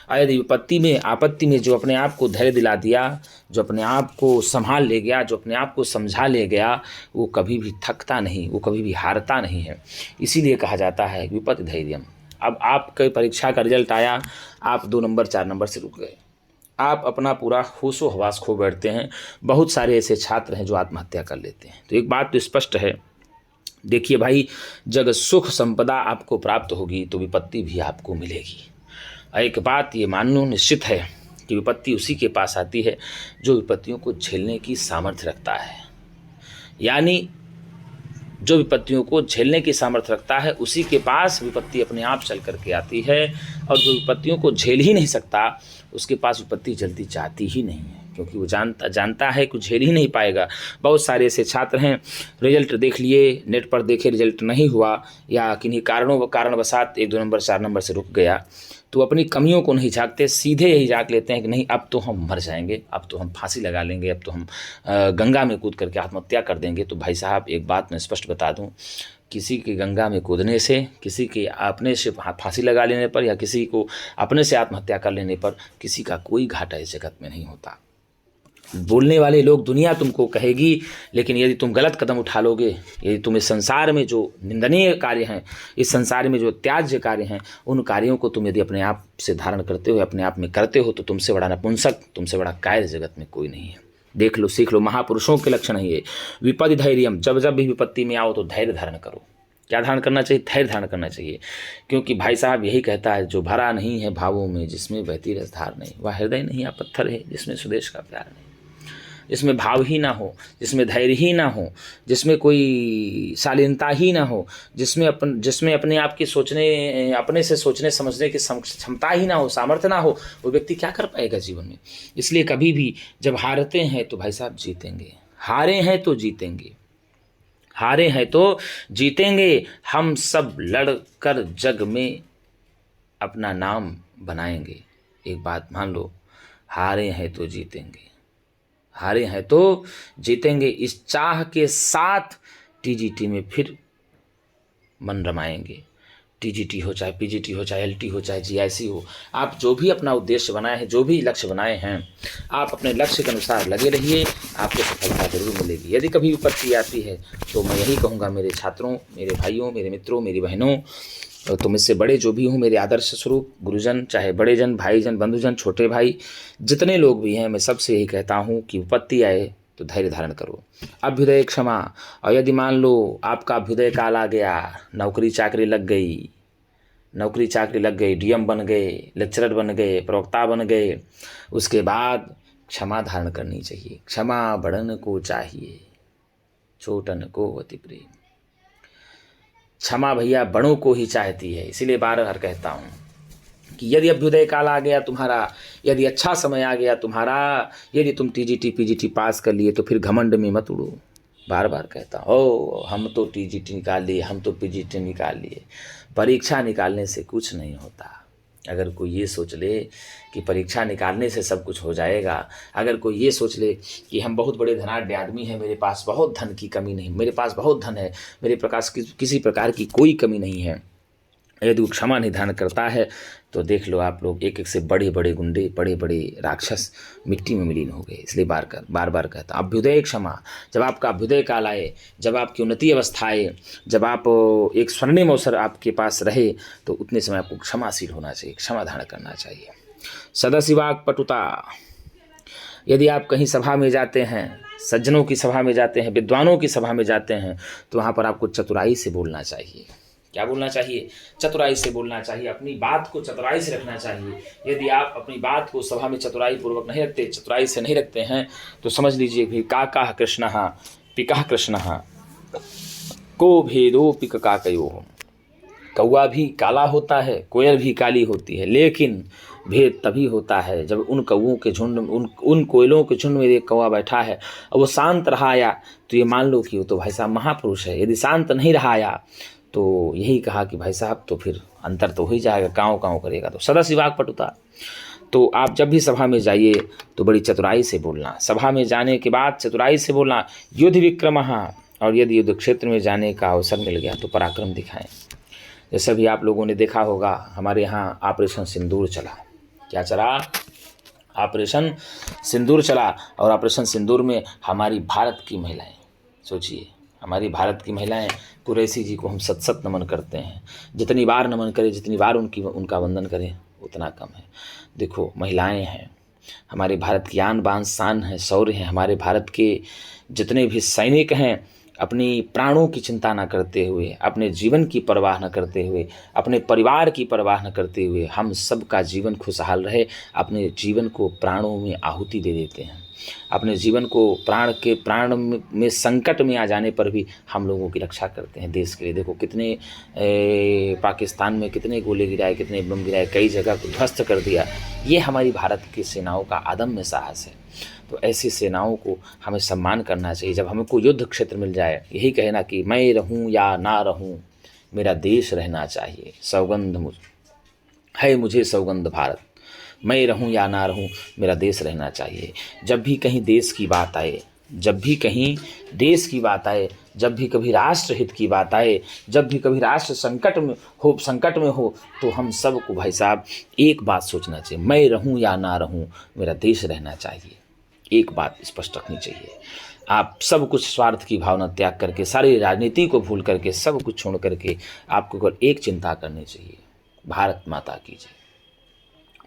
और यदि विपत्ति में, आपत्ति में जो अपने आप को धैर्य दिला दिया, जो अपने आप को संभाल ले गया, जो अपने आप को समझा ले गया, वो कभी भी थकता नहीं, वो कभी भी हारता नहीं है। इसीलिए कहा जाता है विपत्ति धैर्यम। अब आपके परीक्षा का रिजल्ट आया, आप 2 नंबर 4 नंबर से रुक गए, आप अपना पूरा होशो हवास खो बैठते हैं। बहुत सारे ऐसे छात्र हैं जो आत्महत्या कर लेते हैं। तो एक बात तो स्पष्ट है, देखिए भाई, जब सुख संपदा आपको प्राप्त होगी तो विपत्ति भी आपको मिलेगी। एक बात ये मानना निश्चित है कि विपत्ति उसी के पास आती है जो विपत्तियों को झेलने की सामर्थ्य रखता है। यानी जो विपत्तियों को झेलने की सामर्थ्य रखता है, उसी के पास विपत्ति अपने आप चल करके आती है। और जो विपत्तियों को झेल ही नहीं सकता, उसके पास विपत्ति जल्दी जाती ही नहीं है, क्योंकि वो जानता है कि झेल ही नहीं पाएगा। बहुत सारे ऐसे छात्र हैं, रिजल्ट देख लिए, नेट पर देखे, रिजल्ट नहीं हुआ, या किन्हीं कारणवशात 1 2 नंबर 4 नंबर से रुक गया, तो अपनी कमियों को नहीं झांकते, सीधे यही झांक लेते हैं कि नहीं अब तो हम मर जाएंगे, अब तो हम फांसी लगा लेंगे, अब तो हम गंगा में कूद करके आत्महत्या कर देंगे। तो भाई साहब एक बात मैं स्पष्ट बता दूं, किसी के गंगा में कूदने से, किसी के अपने से फांसी लगा लेने पर, या किसी को अपने से आत्महत्या कर लेने पर किसी का कोई घाटा इस जगत में नहीं होता। बोलने वाले लोग, दुनिया तुमको कहेगी, लेकिन यदि तुम गलत कदम उठा लोगे, यदि तुम इस संसार में जो निंदनीय कार्य हैं, इस संसार में जो त्याज्य कार्य हैं, उन कार्यों को तुम यदि अपने आप से धारण करते हो, अपने आप में करते हो, तो तुमसे बड़ा नपुंसक, तुमसे बड़ा कायर जगत में कोई नहीं है। देख लो, सीख लो, महापुरुषों के लक्षण है ये। विपदि धैर्यम, जब जब भी विपत्ति में आओ तो धैर्य धारण करो। क्या धारण करना चाहिए? धैर्य धारण करना चाहिए। क्योंकि भाई साहब यही कहता है, जो भरा नहीं है भावों में, जिसमें बहती रसधार नहीं, वह हृदय नहीं या पत्थर है, जिसमें स्वदेश का प्यार नहीं। जिसमें भाव ही ना हो, जिसमें धैर्य ही ना हो, जिसमें कोई शालीनता ही ना हो, जिसमें अपने आप की सोचने, अपने से सोचने समझने की क्षमता ही ना हो, सामर्थ्य ना हो, वो व्यक्ति क्या कर पाएगा जीवन में। इसलिए कभी भी जब हारते हैं तो भाई साहब जीतेंगे, हारे हैं तो जीतेंगे, हारे हैं तो जीतेंगे, हम सब लड़कर जग में अपना नाम बनाएंगे। एक बात मान लो, हारे हैं तो जीतेंगे, हारे हैं तो जीतेंगे, इस चाह के साथ टीजीटी में फिर मन रमाएंगे। टीजीटी हो चाहे पीजीटी हो चाहे एलटी हो चाहे जीआईसी हो, आप जो भी अपना उद्देश्य बनाए हैं, जो भी लक्ष्य बनाए हैं, आप अपने लक्ष्य के अनुसार लगे रहिए, आपको सफलता जरूर मिलेगी। यदि कभी विपत्ति आती है तो मैं यही कहूँगा, मेरे छात्रों, मेरे भाइयों, मेरे मित्रों, मेरी बहनों, तो मुझसे बड़े जो भी हूँ, मेरे आदर्श स्वरूप गुरुजन, चाहे बड़े जन, भाईजन, बंधुजन, छोटे भाई, जितने लोग भी हैं, मैं सबसे यही कहता हूँ कि विपत्ति आए तो धैर्य धारण करो, अभ्युदय क्षमा। और यदि मान लो आपका अभ्युदय काल आ गया, नौकरी चाकरी लग गई, नौकरी चाकरी लग गई, डीएम बन गए, लेक्चरर बन गए, प्रवक्ता बन गए, उसके बाद क्षमा धारण करनी चाहिए। क्षमा बड़न को चाहिए, छोटन को अति प्रेम। क्षमा भैया बड़ों को ही चाहती है। इसीलिए बार बार कहता हूँ कि यदि अभ्युदय काल आ गया तुम्हारा, यदि अच्छा समय आ गया तुम्हारा, यदि तुम टीजीटी पीजीटी पास कर लिए, तो फिर घमंड में मत उड़ो। बार बार कहता हो, हम तो टीजीटी निकाल लिए, हम तो पीजीटी निकाल लिए। परीक्षा निकालने से कुछ नहीं होता। अगर कोई ये सोच ले कि परीक्षा निकालने से सब कुछ हो जाएगा, अगर कोई ये सोच ले कि हम बहुत बड़े धनाढ्य आदमी हैं, मेरे पास बहुत धन की कमी नहीं, मेरे पास बहुत धन है, मेरे प्रकाश किसी प्रकार की कोई कमी नहीं है, यदि वो क्षमा निधान करता है तो देख लो आप लोग, एक एक से बड़े बड़े गुंडे, बड़े बड़े राक्षस मिट्टी में विलीन हो गए। इसलिए बार बार कहता हूँ, अभ्युदय क्षमा। जब आपका अभ्युदय काल आए, जब आपकी उन्नति अवस्था आए, जब आप एक स्वर्णिम अवसर आपके पास रहे, तो उतने समय आपको क्षमाशील होना चाहिए, क्षमा धारण करना चाहिए। सदाशिवाक पटुता। यदि आप कहीं सभा में जाते हैं, सज्जनों की सभा में जाते हैं, विद्वानों की सभा में जाते हैं, तो वहाँ पर आपको चतुराई से बोलना चाहिए। क्या बोलना चाहिए? चतुराई से बोलना चाहिए, अपनी बात को चतुराई से रखना चाहिए। यदि आप अपनी बात को सभा में चतुराई पूर्वक नहीं रखते, चतुराई से नहीं रखते हैं, तो समझ लीजिए कि काका कृष्ण पिका कृष्ण को भेदो पिक काकयो। कौआ भी काला होता है, कोयल भी काली होती है, लेकिन भेद तभी होता है जब उन कौओं के झुंड, उन कोयलों के झुंड में एक कौआ बैठा है और वो शांत रहा आया, तो ये मान लो कि वो तो भाई साहब महापुरुष है। यदि शांत नहीं रहा आया तो यही कहा कि भाई साहब तो फिर अंतर तो हो ही जाएगा, काँव काँव करेगा। तो सदाशिवाक पटुता। तो आप जब भी सभा में जाइए तो बड़ी चतुराई से बोलना, सभा में जाने के बाद चतुराई से बोलना। युद्ध विक्रमः, और यदि युद्ध क्षेत्र में जाने का अवसर मिल गया तो पराक्रम दिखाएं। जैसे भी आप लोगों ने देखा होगा, हमारे यहाँ ऑपरेशन सिंदूर चला। क्या चला? ऑपरेशन सिंदूर चला। और ऑपरेशन सिंदूर में हमारी भारत की महिलाएं, सोचिए, हमारी भारत की महिलाएं, कुरैशी जी को हम सत सत नमन करते हैं। जितनी बार नमन करें, जितनी बार उनका वंदन करें, उतना कम है। देखो, महिलाएं हैं, हमारे भारत की आन बान शान है, शौर्य है। हमारे भारत के जितने भी सैनिक हैं, अपनी प्राणों की चिंता न करते हुए, अपने जीवन की परवाह न करते हुए, अपने परिवार की परवाह न करते हुए, हम सबका जीवन खुशहाल रहे, अपने जीवन को प्राणों में आहुति दे देते हैं। अपने जीवन को प्राण में संकट में आ जाने पर भी हम लोगों की रक्षा करते हैं देश के लिए। देखो कितने पाकिस्तान में कितने गोले गिराए, कितने बम गिराए, कई जगह को ध्वस्त कर दिया। ये हमारी भारत की सेनाओं का अदम्य साहस है। तो ऐसी सेनाओं को हमें सम्मान करना चाहिए। जब हमको युद्ध क्षेत्र मिल जाए, यही कहना कि मैं रहूं या ना रहूं, मेरा देश रहना चाहिए। सौगंध है मुझे, सौगंध भारत, मैं रहूं या ना रहूं, मेरा देश रहना चाहिए। जब भी कहीं देश की बात आए, जब भी कहीं देश की बात आए, जब भी कभी राष्ट्र हित की बात आए, जब भी कभी राष्ट्र संकट में हो, तो हम सबको भाई साहब एक बात सोचना चाहिए, मैं रहूं या ना रहूं, मेरा देश रहना चाहिए। एक बात स्पष्ट रखनी चाहिए। आप सब कुछ स्वार्थ की भावना त्याग करके, सारी राजनीति को भूल करके, सब कुछ छोड़ करके आपको केवल एक चिंता करनी चाहिए, भारत माता की जय।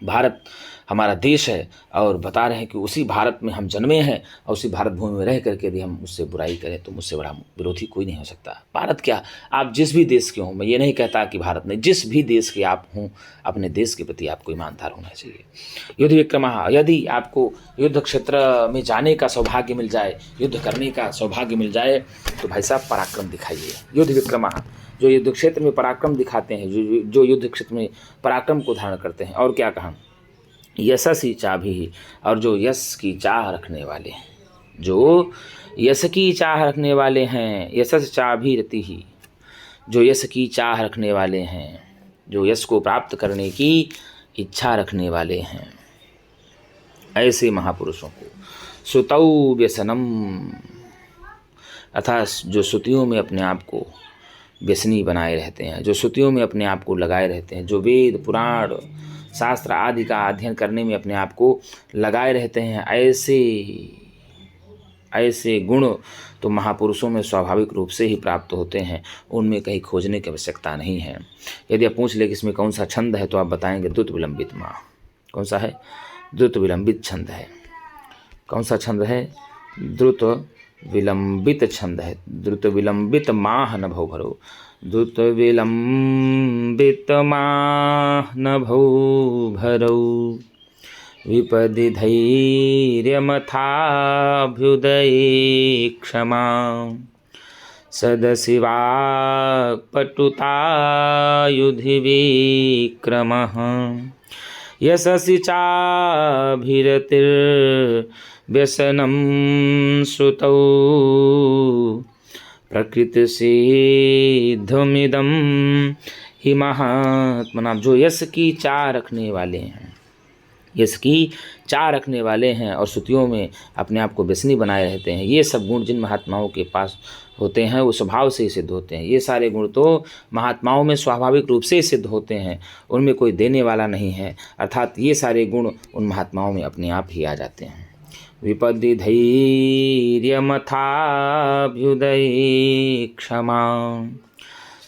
भारत हमारा देश है और बता रहे हैं कि उसी भारत में हम जन्मे हैं और उसी भारत भूमि में रह करके यदि हम उससे बुराई करें तो मुझसे बड़ा विरोधी कोई नहीं हो सकता। भारत क्या, आप जिस भी देश के हों, मैं ये नहीं कहता कि भारत नहीं, जिस भी देश के आप हों, अपने देश के प्रति आपको ईमानदार होना चाहिए। युद्ध विक्रमः, यदि आपको युद्ध क्षेत्र में जाने का सौभाग्य मिल जाए, युद्ध करने का सौभाग्य मिल जाए, तो भाई साहब पराक्रम दिखाइए। युद्ध विक्रमः, जो युद्ध क्षेत्र में पराक्रम दिखाते हैं, जो युद्ध क्षेत्र में पराक्रम को धारण करते हैं। और क्या कहा? यशस्वी चाभी, और जो यश की चाह रखने वाले हैं, जो यश की चाह रखने वाले हैं, यशस चाभिरति ही, जो यश की चाह रखने वाले हैं, जो यश को प्राप्त करने की इच्छा रखने वाले हैं, ऐसे महापुरुषों को सुतौ व्यसनम, अर्थात जो श्रुतियों में अपने आप को व्यसनी बनाए रहते हैं, जो श्रुतियों में अपने आप को लगाए रहते हैं, जो वेद पुराण शास्त्र आदि का अध्ययन करने में अपने आप को लगाए रहते हैं, ऐसे गुण तो महापुरुषों में स्वाभाविक रूप से ही प्राप्त होते हैं, उनमें कहीं खोजने की आवश्यकता नहीं है। यदि आप पूछ ले कि इसमें कौन सा छंद है तो आप बताएंगे द्रुत विलंबित माह। कौन सा है? द्रुत विलंबित छंद है। कौन सा छंद है? द्रुत विलंबित छंद है। द्रुत विलंबित माह न भौ भरो, द्रुत विलंबित माह न भौ भरो, विपदि धैर्यमथाभ्युदये क्षमा, सदशिवाक्पटुतायुधि विक्रमः, यशसि चाभिरतिर्व्यसनं श्रुतौ, प्रकृतिसिद्धमिदं हि महात्मनां। जो यश की चाह रखने वाले हैं, यश की चाह रखने वाले हैं और श्रुतियों में अपने आप को व्यसनी बनाए रहते हैं, ये सब गुण जिन महात्माओं के पास होते हैं वो स्वभाव से ही सिद्ध होते हैं। ये सारे गुण तो महात्माओं में स्वाभाविक रूप से ही सिद्ध होते हैं, उनमें कोई देने वाला नहीं है, अर्थात ये सारे गुण उन महात्माओं में अपने आप ही आ जाते हैं। विपदि धैर्यमथाभ्युदये क्षमा,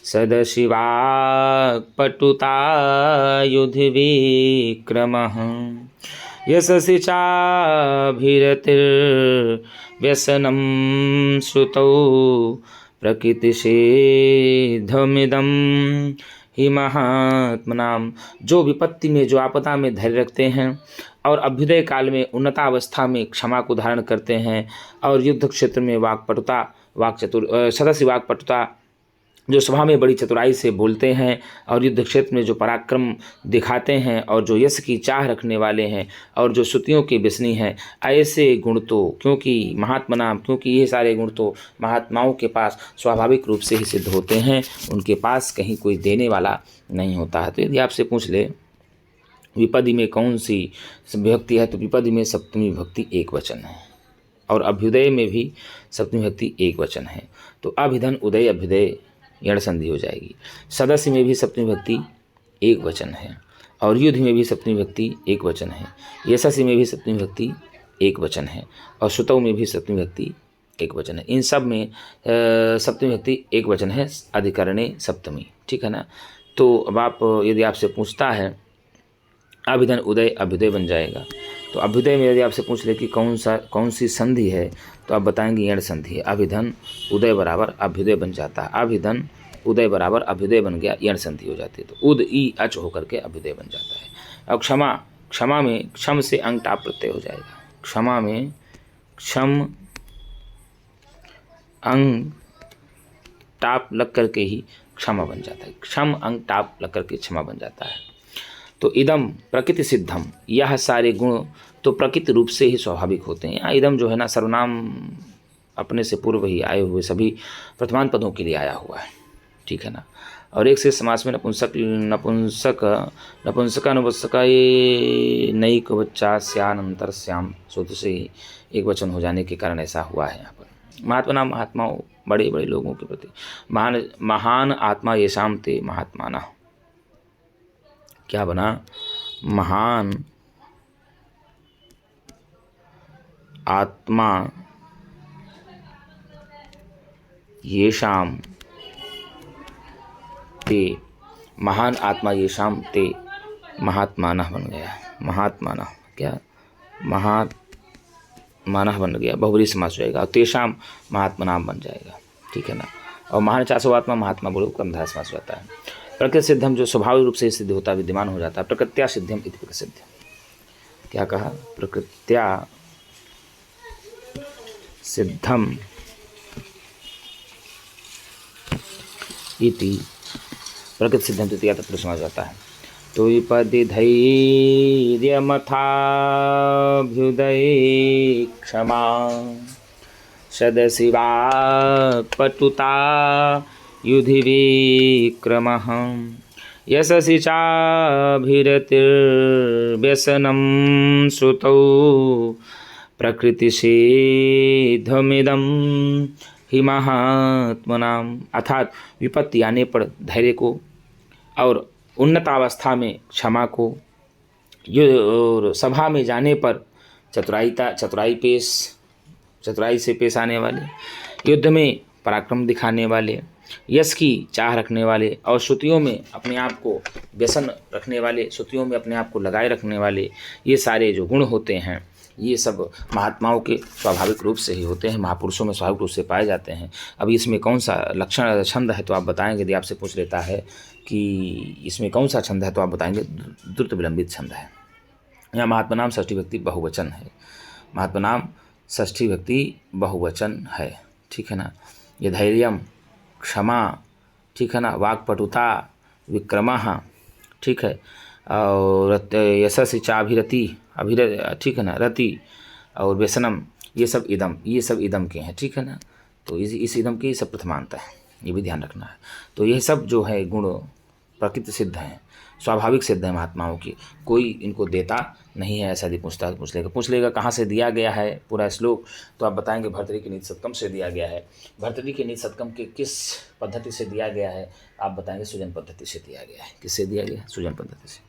सदशिवाक्पटुतायुधि विक्रमः, यशसि चाभिरतिर्व्यसनं श्रुतौ, प्रकृतिसिद्धमिदं हि महात्मनां। जो विपत्ति में, जो आपदा में धैर्य रखते हैं और अभ्युदय काल में उन्नतावस्था में क्षमा को धारण करते हैं, और युद्ध क्षेत्र में सदस्य वाक्पटुता, जो सभा में बड़ी चतुराई से बोलते हैं और युद्ध क्षेत्र में जो पराक्रम दिखाते हैं, और जो यश की चाह रखने वाले हैं और जो श्रुतियों के व्यसनी हैं, ऐसे गुण तो क्योंकि ये सारे गुण तो महात्माओं के पास स्वाभाविक रूप से ही सिद्ध होते हैं, उनके पास कहीं कोई देने वाला नहीं होता है। तो यदि आपसे पूछ ले विपदि में कौन सी विभक्ति है, तो विपदि में सप्तमी विभक्ति एक वचन है, और अभ्युदय में भी सप्तमी विभक्ति एक वचन है। तो अभिधन उदय अभ्युदय यण संधि हो जाएगी। सदस्य में भी सप्तमी विभक्ति एक वचन है, और युद्ध में भी सप्तमी विभक्ति एक वचन है, यशस्वी में भी सप्तमी विभक्ति एक वचन है, और श्रुतौ में भी सप्तमी विभक्ति एक वचन है। इन सब में सप्तमी विभक्ति एक वचन है, अधिकरणे सप्तमी, ठीक है ना। तो अब आप यदि आपसे पूछता है अभिधन उदय अभ्युदय बन जाएगा। तो अभ्युदय में यदि आपसे पूछ ले कि कौन सी संधि है, तो आप बताएंगे यण संधि है। अभिधन उदय बराबर अभ्युदय बन जाता है, अभिधन उदय बराबर अभ्युदय बन गया, यण संधि हो जाती है। तो उद ई अच होकर के अभ्युदय बन जाता है। अब क्षमा में क्षम से अंग टाप प्रत्यय हो जाएगा। क्षमा में क्षम अंग टाप लग करके ही क्षमा बन जाता है, क्षम अंग टाप लग करके क्षमा बन जाता है। तो इदम प्रकृति सिद्धम, यह सारे गुण तो प्रकृति रूप से ही स्वाभाविक होते हैं। यहाँ इदम जो है ना, सर्वनाम अपने से पूर्व ही आए हुए सभी वर्तमान पदों के लिए आया हुआ है, ठीक है ना। और एक से समास में नपुंसक नैक बच्चा स्यानंतर श्याम सूत्र से ही एक वचन हो जाने के कारण ऐसा हुआ है। यहाँ पर महात्माओं बड़े बड़े लोगों के प्रति महान आत्मा येषाम ते महात्माना, क्या बना? महान आत्मा येषाम ते, महान आत्मा येषाम ते महात्मानः बन गया। महात्मानः क्या? महात्मानः बन गया, बहुब्रीहि समास हो जाएगा, और तेषाम महात्मनाम बन जाएगा, ठीक है ना। और महान चासो आत्मा महात्मा बोलो कर्मधारय समास हो जाता है। प्रकृति सिद्धम जो स्वाभाविक रूप से सिद्ध होता है, विद्यमान हो जाता है। प्रकृत्या सिद्धम इति प्रसिद्ध, क्या कहा? प्रकृत्या सिद्धम इति प्रकृति सिद्धम तृतीया तत्पुरुष समझ जाता है। तो विपदि धैर्यमथाभ्युदये क्षमा, सदसि वाक्पटुता युधि विक्रमः यशसि चाभिरतिर्व्यसनं श्रुतौ प्रकृतिसिद्धमिदं हि महात्मनाम। अर्थात विपत्ति आने पर धैर्य को और उन्नतावस्था में क्षमा को, और सभा में जाने पर चतुराई से पेश आने वाले, युद्ध में पराक्रम दिखाने वाले, यश की चाह रखने वाले और श्रुतियों में अपने आप को व्यसन रखने वाले, श्रुतियों में अपने आप को लगाए रखने वाले, ये सारे जो गुण होते हैं ये सब महात्माओं के स्वाभाविक रूप से ही होते हैं, महापुरुषों में स्वाभाविक रूप से पाए जाते हैं। अभी इसमें कौन सा लक्षण छंद है तो आप बताएंगे। यदि आपसे पूछ लेता है कि इसमें कौन सा छंद है तो आप बताएंगे द्रुत विलंबित छंद है। यहाँ महात्मा नाम षष्ठी व्यक्ति बहुवचन है, महात्मा नाम षष्ठी व्यक्ति बहुवचन है, ठीक है ना। ये धैर्यम, क्षमा, ठीक है ना, वाक्पटुता, विक्रमः, ठीक है, और यशस्वी चाभिरति, ठीक है ना, रति और व्यसनम, ये सब इदम के हैं, ठीक है ना। तो इस इदम की सब प्रथमांत है, ये भी ध्यान रखना है। तो ये सब जो है गुण प्रकृति सिद्ध हैं, स्वाभाविक सिद्ध है महात्माओं की, कोई इनको देता नहीं है। ऐसा यदि पूछता है तो पूछ लेगा कहाँ से दिया गया है पूरा श्लोक, तो आप बताएंगे भर्तृहरि के नीति सत्कम से दिया गया है। भर्तृहरि के नीति सत्कम के किस पद्धति से दिया गया है आप बताएंगे सुजन पद्धति से दिया गया है। किससे दिया गया है? सुजन पद्धति से।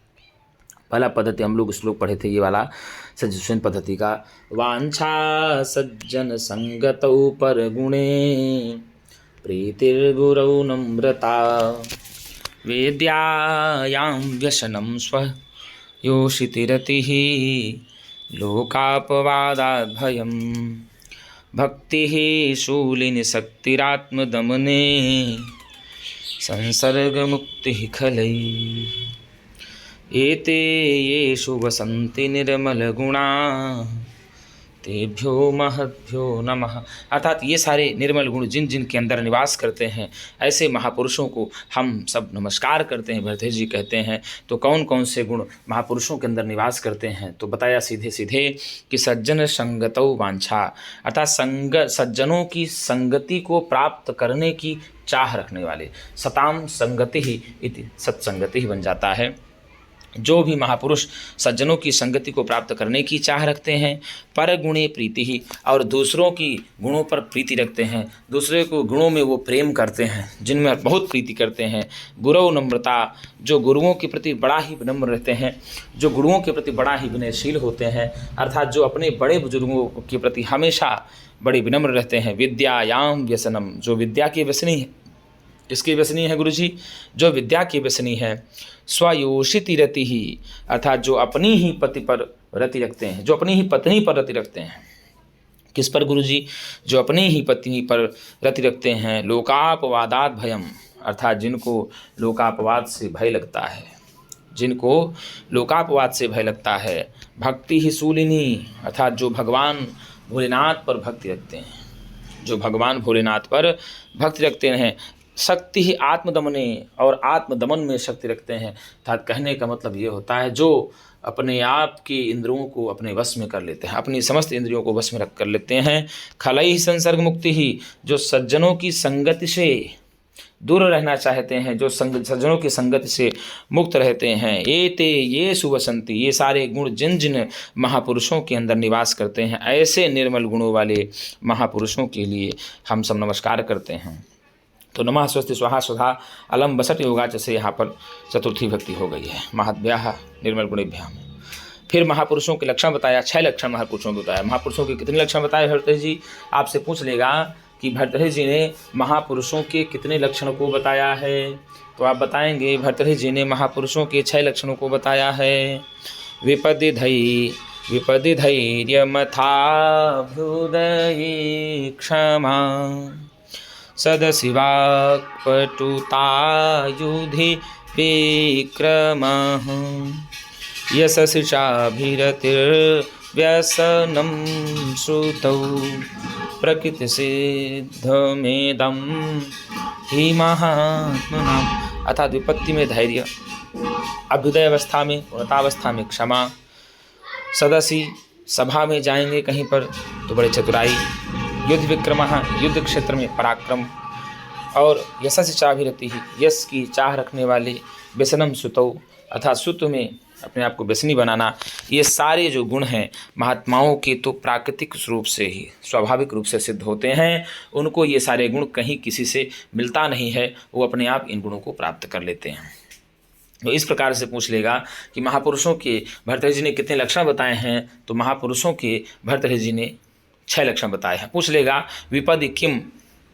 पहला पद्धति हम लोग श्लोक पढ़े थे, ये वाला सुजन पद्धति का। वांछा सज्जन संगतौ पर गुणे प्रीतिर्गुरौ नम्रता वेद्यायां व्यसनं स्वः योषितिरतिः लोकापवादाद् भयं भक्तिः शूलिनी शक्तिरात्मदमने संसर्गमुक्तिः खलैः एते येषु वसन्ति निर्मलगुणा तेभ्यो महद्भ्यो नमः। अर्थात ये सारे निर्मल गुण जिन जिन के अंदर निवास करते हैं ऐसे महापुरुषों को हम सब नमस्कार करते हैं। भर्तृहरि जी कहते हैं तो कौन कौन से गुण महापुरुषों के अंदर निवास करते हैं, तो बताया सीधे सीधे कि सज्जन संगतौ वांछा, अर्थात सज्जनों की संगति को प्राप्त करने की चाह रखने वाले। सताम संगति ही इति सत्संगति ही बन जाता है। जो भी महापुरुष सज्जनों की संगति को प्राप्त करने की चाह रखते हैं, पर गुणे प्रीति ही, और दूसरों की गुणों पर प्रीति रखते हैं, दूसरे को गुणों में वो प्रेम करते हैं, जिनमें बहुत प्रीति करते हैं। गुरु नम्रता, जो गुरुओं के प्रति बड़ा ही विनम्र रहते हैं, जो गुरुओं के प्रति बड़ा ही विनयशील होते हैं, अर्थात जो अपने बड़े बुजुर्गों के प्रति हमेशा बड़े विनम्र रहते हैं। विद्यायाम व्यसनम, जो विद्या के व्यसनी है। किसके व्यसनी है गुरु जी? जो विद्या के व्यसनी है। स्वयोषिति रति ही, अर्थात जो अपनी ही पति पर रति रखते हैं, जो अपनी ही पत्नी पर रति रखते हैं। किस पर गुरु जी? जो अपनी ही पत्नी पर रति रखते हैं। लोकापवादात भयम, अर्थात जिनको लोकापवाद से भय लगता है, जिनको लोकापवाद से भय लगता है। भक्ति ही शूलिनी, अर्थात जो भगवान भोलेनाथ पर भक्ति रखते हैं, जो भगवान भोलेनाथ पर भक्ति रखते हैं। शक्ति ही आत्मदमने, और आत्मदमन में शक्ति रखते हैं। अर्थात कहने का मतलब ये होता है जो अपने आप की इंद्रियों को अपने वश में कर लेते हैं, अपनी समस्त इंद्रियों को वश में रख कर लेते हैं। खलई ही संसर्ग मुक्ति ही, जो सज्जनों की संगति से दूर रहना चाहते हैं, जो सज्जनों की संगति से मुक्त रहते हैं। एते ये सुवसंति, ये सारे गुण जिन जिन महापुरुषों के अंदर निवास करते हैं, ऐसे निर्मल गुणों वाले महापुरुषों के लिए हम सब नमस्कार करते हैं। तो नमः स्वस्ति स्वाहा स्वधा अलम बसट योगा से यहाँ पर चतुर्थी भक्ति हो गई है। महद्भ्यः निर्मल गुणेभ्यः। फिर महापुरुषों के लक्षण बताया, 6 लक्षण महापुरुषों को बताया। महापुरुषों के कितने लक्षण बताए भर्तृहरि जी? आपसे पूछ लेगा कि भर्तृहरि जी ने महापुरुषों के कितने लक्षणों को बताया है, तो आप बताएंगे भर्तृहरि जी ने महापुरुषों के 6 लक्षणों को बताया है। विपदि धैर्यमथाभ्युदये क्षमा सदसि वाक्पटुता युधि विक्रमः यशसि चाभिरतिर्व्यसनं श्रुतौ प्रकृतिसिद्धमेदं हि महात्मनाम्। अर्थात विपत्ति में धैर्य, अभ्युदय अवस्था में, उन्नतावस्था में क्षमा, सदसि सभा में जाएंगे कहीं पर तो बड़े चतुराई, युद्ध विक्रमः, युद्ध क्षेत्र में पराक्रम। और यशस्य चाभिरतिः, यश की चाह रखने वाले, व्यसनम सुतौ अर्थात सुत में अपने आप को व्यसनी बनाना। ये सारे जो गुण हैं महात्माओं के तो प्राकृतिक रूप से ही स्वाभाविक रूप से सिद्ध होते हैं। उनको ये सारे गुण कहीं किसी से मिलता नहीं है, वो अपने आप इन गुणों को प्राप्त कर लेते हैं। तो इस प्रकार से पूछ लेगा कि महापुरुषों के भर्तृहरि जी ने कितने लक्षण बताए हैं, तो महापुरुषों के भर्तृहरि जी ने 6 लक्षण बताए हैं। पूछ लेगा विपदि किम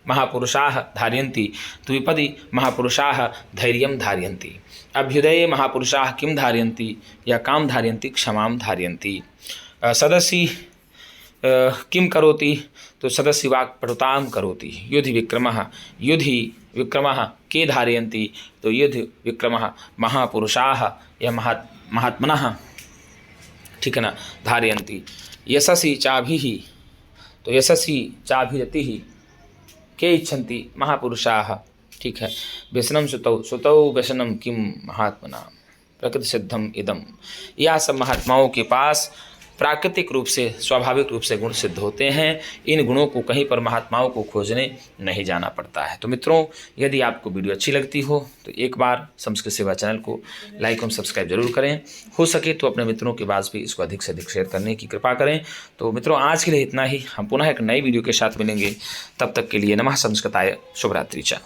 महापुरुषाः धारयन्ति, तो विपदि महापुरुषाः धैर्यं धारयन्ति। अभ्युदये महापुरुषाः किं धारयन्ति, या काम धारयन्ति क्षमां धारयन्ति। सदसि किं करोति, तो सदसि वाक्पटुतां करोति। युधि विक्रमः, युधि विक्रमः के धारयन्ति, तो युधि विक्रमः महापुरुषाः या महात्मनः, ठीक है ना, धारयन्ति। यशसि चाभिः, तो यशसि चाभिरतिः के इच्छन्ति महापुरुषाः, ठीक है। व्यसनम सुतौ, सुतौ व्यसनम किम महात्मना प्रकृति सिद्धम इदम। यह सब महात्माओं के पास प्राकृतिक रूप से स्वाभाविक रूप से गुण सिद्ध होते हैं। इन गुणों को कहीं पर महात्माओं को खोजने नहीं जाना पड़ता है। तो मित्रों, यदि आपको वीडियो अच्छी लगती हो तो एक बार संस्कृत सेवा चैनल को लाइक और सब्सक्राइब जरूर करें। हो सके तो अपने मित्रों के पास भी इसको अधिक से अधिक शेयर करने की कृपा करें। तो मित्रों, आज के लिए इतना ही। हम पुनः एक नई वीडियो के साथ मिलेंगे। तब तक के लिए नमः संस्कृताय, शुभरात्रि च।